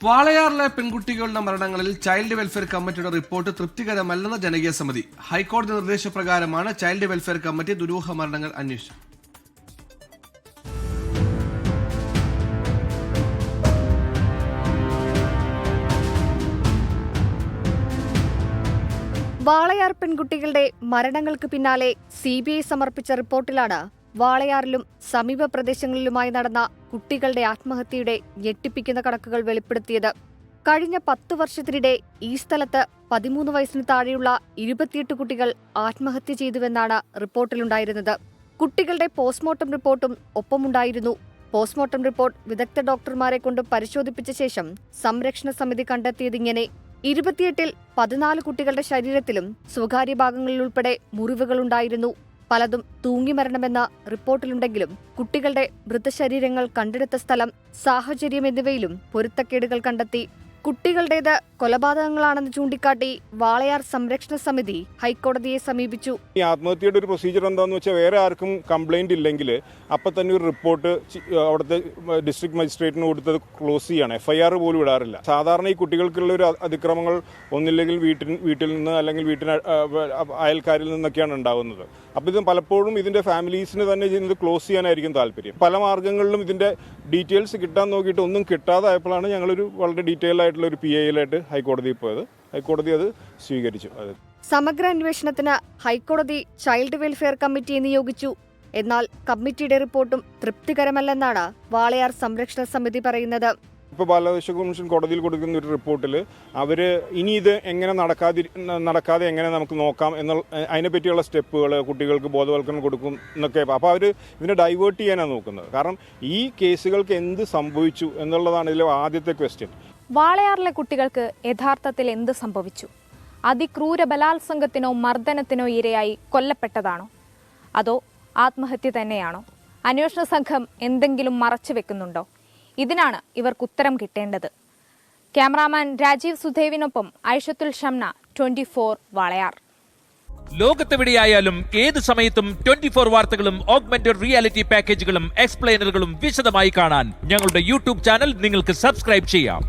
വാളയാറിലെ പെൺകുട്ടികളുടെ മരണങ്ങളിൽ child welfare കമ്മിറ്റിയുടെ റിപ്പോർട്ട് തൃപ്തികരമല്ലെന്ന ജനകീയ സമിതി. ഹൈക്കോടതി നിർദ്ദേശപ്രകാരമാണ് ചൈൽഡ് വെൽഫെയർ കമ്മിറ്റി ദുരൂഹ മരണങ്ങൾ അന്വേഷിച്ചത്. വാളയാർ പെൺകുട്ടികളുടെ മരണങ്ങൾക്ക് പിന്നാലെ CBI സമർപ്പിച്ച റിപ്പോർട്ടിലാണ് വാളയാറിലും സമീപ പ്രദേശങ്ങളിലുമായി നടന്ന കുട്ടികളുടെ ആത്മഹത്യയുടെ ഞെട്ടിപ്പിക്കുന്ന കണക്കുകൾ വെളിപ്പെടുത്തിയത്. കഴിഞ്ഞ 10 വർഷത്തിനിടെ ഈ സ്ഥലത്ത് 13 വയസ്സിന് താഴെയുള്ള 28 കുട്ടികൾ ആത്മഹത്യ ചെയ്തുവെന്നാണ് റിപ്പോർട്ടിലുണ്ടായിരുന്നത്. കുട്ടികളുടെ പോസ്റ്റ്മോർട്ടം റിപ്പോർട്ടും ഒപ്പമുണ്ടായിരുന്നു. പോസ്റ്റ്മോർട്ടം റിപ്പോർട്ട് വിദഗ്ധ ഡോക്ടർമാരെ കൊണ്ട് പരിശോധിപ്പിച്ച ശേഷം സംരക്ഷണ സമിതി കണ്ടെത്തിയതിങ്ങനെ: 28-ൽ 14 കുട്ടികളുടെ ശരീരത്തിലും സ്വകാര്യ ഭാഗങ്ങളിലുൾപ്പെടെ മുറിവുകളുണ്ടായിരുന്നു. പലതും തൂങ്ങി മരണമെന്ന റിപ്പോർട്ടിലുണ്ടെങ്കിലും കുട്ടികളുടെ മൃതശരീരങ്ങൾ കണ്ടെടുത്ത സ്ഥലം, സാഹചര്യം എന്നിവയിലും പൊരുത്തക്കേടുകൾ കണ്ടെത്തി. കുട്ടികളുടേത് കൊലപാതകങ്ങളാണെന്ന് ചൂണ്ടിക്കാട്ടി വാളയാർ സംരക്ഷണ സമിതി ഹൈക്കോടതിയെ സമീപിച്ചു. ഈ ആത്മഹത്യയുടെ ഒരു പ്രൊസീജിയർ എന്താണെന്ന് വെച്ചാൽ, വേറെ ആർക്കും കംപ്ലൈന്റ് ഇല്ലെങ്കിൽ അപ്പം തന്നെ ഒരു റിപ്പോർട്ട് അവിടുത്തെ ഡിസ്ട്രിക്ട് മജിസ്ട്രേറ്റിന് കൊടുത്തത് ക്ലോസ് ചെയ്യാണ്. FIR പോലും ഇടാറില്ല. സാധാരണ ഈ കുട്ടികൾക്കുള്ള ഒരു അതിക്രമങ്ങൾ ഒന്നില്ലെങ്കിൽ വീട്ടിൽ നിന്ന് അല്ലെങ്കിൽ അയൽക്കാരിൽ നിന്നൊക്കെയാണ് ഉണ്ടാകുന്നത്. അപ്പോൾ ഇത് പലപ്പോഴും ഇതിന്റെ ഫാമിലീസിന് തന്നെ ഇത് ക്ലോസ് ചെയ്യാനായിരിക്കും താല്പര്യം. പല മാർഗ്ഗങ്ങളിലും ഇതിന്റെ ഡീറ്റെയിൽസ് കിട്ടാൻ നോക്കിയിട്ട് ഒന്നും കിട്ടാതായപ്പോഴാണ് ഞങ്ങളൊരു വളരെ ഡീറ്റെയിൽ ആയിട്ടുള്ള ഒരു PIയിലായിട്ട് ഹൈക്കോടതിയിൽ പോയത്. ഹൈക്കോടതി അത് സ്വീകരിച്ചു. സമഗ്ര അന്വേഷണത്തിന് ഹൈക്കോടതി ചൈൽഡ് വെൽഫെയർ കമ്മിറ്റിയെ നിയോഗിച്ചു. എന്നാൽ കമ്മിറ്റിയുടെ റിപ്പോർട്ടും തൃപ്തികരമല്ലെന്നാണ് വാളയാർ സംരക്ഷണ സമിതി പറയുന്നത്. ഇപ്പോൾ ബാലാവകാശ കമ്മീഷൻ കോടതിയിൽ കൊടുക്കുന്ന ഒരു റിപ്പോർട്ടിൽ അവർ ഇനി ഇത് എങ്ങനെ നടക്കാതെ എങ്ങനെ നമുക്ക് നോക്കാം അതിനെപ്പറ്റിയുള്ള സ്റ്റെപ്പുകൾ കുട്ടികൾക്ക് ബോധവൽക്കരണം കൊടുക്കും എന്നൊക്കെ. അപ്പോൾ അവർ ഇതിനെ ഡൈവേർട്ട് ചെയ്യാനാണ് നോക്കുന്നത്. കാരണം ഈ കേസുകൾക്ക് എന്ത് സംഭവിച്ചു എന്നുള്ളതാണ് ഇതിലെ ആദ്യത്തെ ക്വസ്റ്റ്യൻ. വാളയാറിലെ കുട്ടികൾക്ക് യഥാർത്ഥത്തിൽ എന്ത് സംഭവിച്ചു? അതിക്രൂര ബലാത്സംഗത്തിനോ മർദ്ദനത്തിനോ ഇരയായി കൊല്ലപ്പെട്ടതാണോ? അതോ ആത്മഹത്യ തന്നെയാണോ? അന്വേഷണ സംഘം എന്തെങ്കിലും മറച്ചു വെക്കുന്നുണ്ടോ? ഇതിനാണ് ഇവർക്ക് ഉത്തരം കിട്ടേണ്ടത്. ക്യാമറാമാൻ രാജീവ് സുധേവിനൊപ്പം ഐഷത്തുൽ ഷംന, 24 വാളയാർ. ലോകത്തെവിടെയായാലും ഏത് സമയത്തും 24 വാർത്തകളും ഓഗ്മെന്റഡ് റിയാലിറ്റി പാക്കേജുകളും എക്സ്പ്ലെയിനറുകളും വിശദമായി കാണാൻ ഞങ്ങളുടെ YouTube ചാനൽ നിങ്ങൾക്ക് സബ്സ്ക്രൈബ് ചെയ്യാം.